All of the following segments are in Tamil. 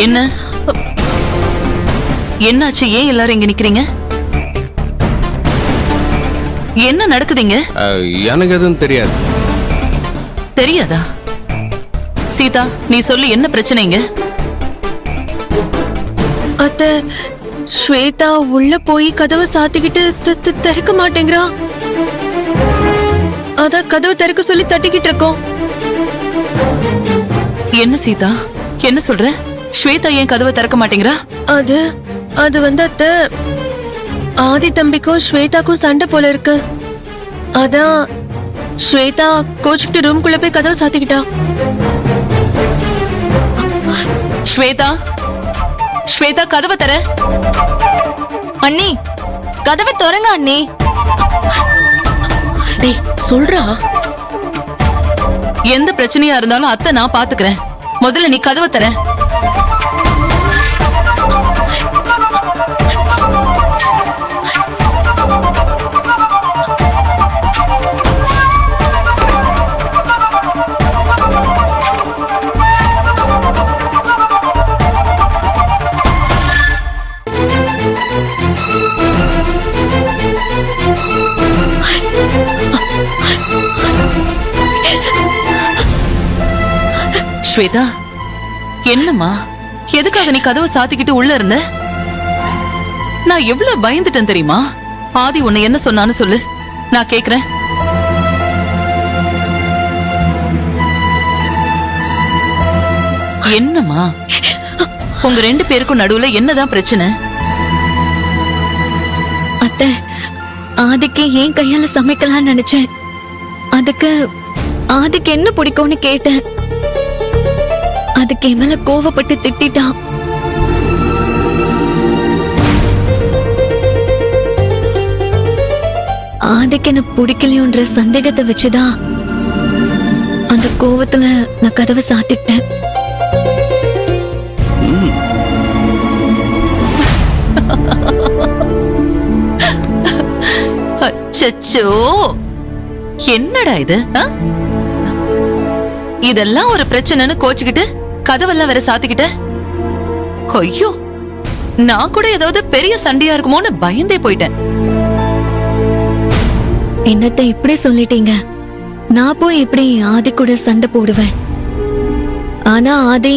என்ன என்னாச்சு? ஏன் எல்லாரும் இங்க நிக்கிறீங்க? என்ன நடக்குதுங்க? எனக்கு எதுவும் தெரியாது. தெரியாதா? சீதா, நீ சொல்லு, என்ன பிரச்சனைங்க? அத்தை, ஸ்வேதா உள்ள போய் கதவை சாத்திக்கிட்டு திறக்க மாட்டேங்கிறா. அதான் கதவை திறக்க சொல்லி தட்டிக்கிட்டு இருக்கோம். என்ன சீதா, என்ன சொல்ற? ஸ்வேதா ஏன் கதவை திறக்க மாட்டேங்கிறா? அது வந்து அத்தை, ஆதி தம்பிக்கும் ஸ்வேதாக்கும் சண்டை போல இருக்கு. அதான் ஸ்வேதா கோச்சுக்கிட்டு ரூம்குள்ள போய் கதவை சாத்திக்கிட்டா. ஸ்வேதா, ஸ்வேதா கதவை தர. அண்ணி, கதவை திறங்க அண்ணி. டேய் சொல்றா. எந்த பிரச்சனையா இருந்தாலும் அத்தை நான் பாத்துக்கிறேன். முதல்ல நீ கதவை தர. ஸ்வேதா, என்னம்மா? எதுக்காக நீ கதவை சாத்திக்கிட்டு உள்ள இருந்த? நான் எவ்வளவு பயந்துட்டேன் தெரியுமா? ஆதி உன்னை என்ன சொன்னான்னு சொல்லு, நான் கேக்குறேன். என்னம்மா, உங்க 2 பேருக்கும் நடுவுல என்னதான் பிரச்சனை? அத்தை, ஆதிக்கு ஏன் கையால சமைக்கலாம்னு நினைச்சேன். அதுக்கு ஆதிக்கு என்ன பிடிக்கும்னு கேட்டேன். அதுக்கு என் மேல கோவப்பட்டு திட்டான். ஆதிக்கு என்ன பிடிக்கலையோன்ற சந்தேகத்தை வச்சுதான் அந்த கோவத்துல நான் கதவை சாத்திட்டேன். அச்சச்சோ, என்னடா இது? இதெல்லாம் ஒரு பிரச்சனைன்னு கோச்சுக்கிட்டு கதவெல்லாம் வேற சாத்திக்கிட்ட. ஐயோ, நான் கூட ஏதாவது பெரிய சண்டையா இருக்குமோன்னு பயந்தே போயிட்டேன். என்னத்தை இப்படி சொல்லிட்டீங்க? நான் போய் எப்படி ஆதி கூட சண்டை போடுவேன்? ஆனா ஆதி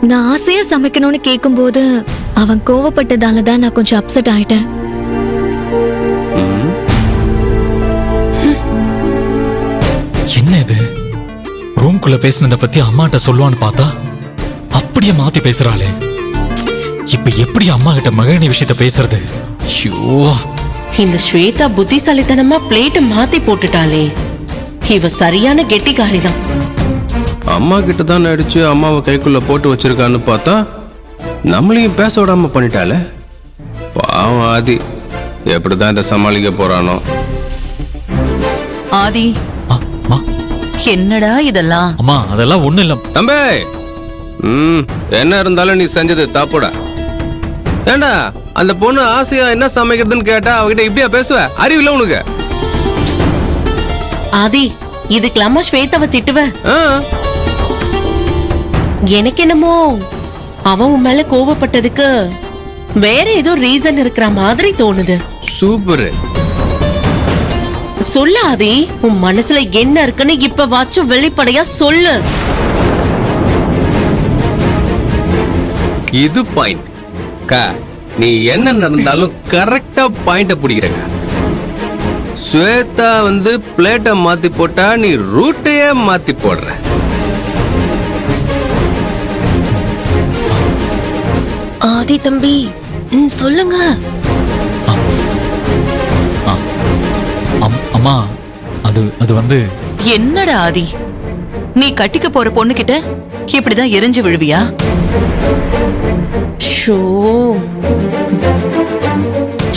நான் ஆசையா சமைக்கணும்னு கேக்கும்போது அவன் கோவப்பட்டதால தான் நான் கொஞ்சம் அப்செட் ஆயிட்டேன். என்ன இது? ரூம்குள்ள பேசினத பத்தி அம்மாட்ட சொல்லுவான்னு பார்த்தா அப்படியே மாத்தி பேசுறாளே. இப்ப எப்படி அம்மா கிட்ட மகிழினி விஷயத்த பேசுறது? இந்த ஸ்வேதா புத்திசாலித்தனமா பிளேட் மாத்தி போட்டுட்டாளே. இவ சரியான கெட்டிக்காரிதான். அம்மா கிட்ட தான் அடிச்சு அம்மாவை கைக்குள்ள போட்டு வச்சிருக்கான்னு பார்த்தா நம்மளையும் பேச விடாம பண்ணிட்டாளே. பாவம் ஆதி, எப்படிதான் இதை சமாளிக்க போறானோ. ஆதி, என்னடா இதெல்லாம்? அம்மா, அதெல்லாம் ஒண்ணு இல்ல தம்பி. என்ன இருந்தாலும் நீ செஞ்சது தப்புடா. ஏண்டா அந்த பொண்ணு ஆசையா என்ன சமைக்கிறதுன்னு கேட்டா அவகிட்ட இப்படியா பேசுவ? அறிவில்ல உனக்கு? ஆதி, இதுக்கெல்லாமா ஸ்வேதாவை திட்டுவ? எனக்கு என்னமோ அவன் உன் மேல கோவப்பட்டதுக்கு வேற ஏதோ ரீசன் இருக்கிற மாதிரி தோணுது. சூப்பர். சொல்லு ஆதி, உன் மனசுல என்ன இருக்குன்னு இப்ப வாச்சும் வெளிப்படையா சொல்லு. இது பாயிண்ட் கா. நீ என்ன நடந்தாலும் கரெக்டா பாயிண்ட பிடிக்கிறங்க. ஸ்வேதா வந்து பிளேட்டை மாத்தி போட்டா நீ ரூட்டையே மாத்தி போடுற. ஆதி தம்பி, சொல்லுங்க. அம்மா, அது வந்து என்னடா ஆதி, நீ கட்டிக்க போற பொண்ணு கிட்ட இப்படிதான் எரிஞ்சு விழுவியா?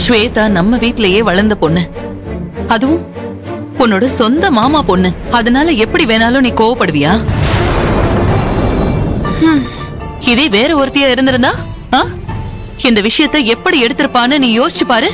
ஸ்வேதா நம்ம வீட்லயே வளர்ந்த பொண்ணு, அதுவும் உன்னோட சொந்த மாமா பொண்ணு. அதனால எப்படி வேணாலும் நீ கோவப்படுவியா? இதே வேற ஒருத்தியா இருந்திருந்தா இந்த விஷயத்தை எப்படி எடுத்திருப்பான்னு நீ யோசிச்சு பாரு.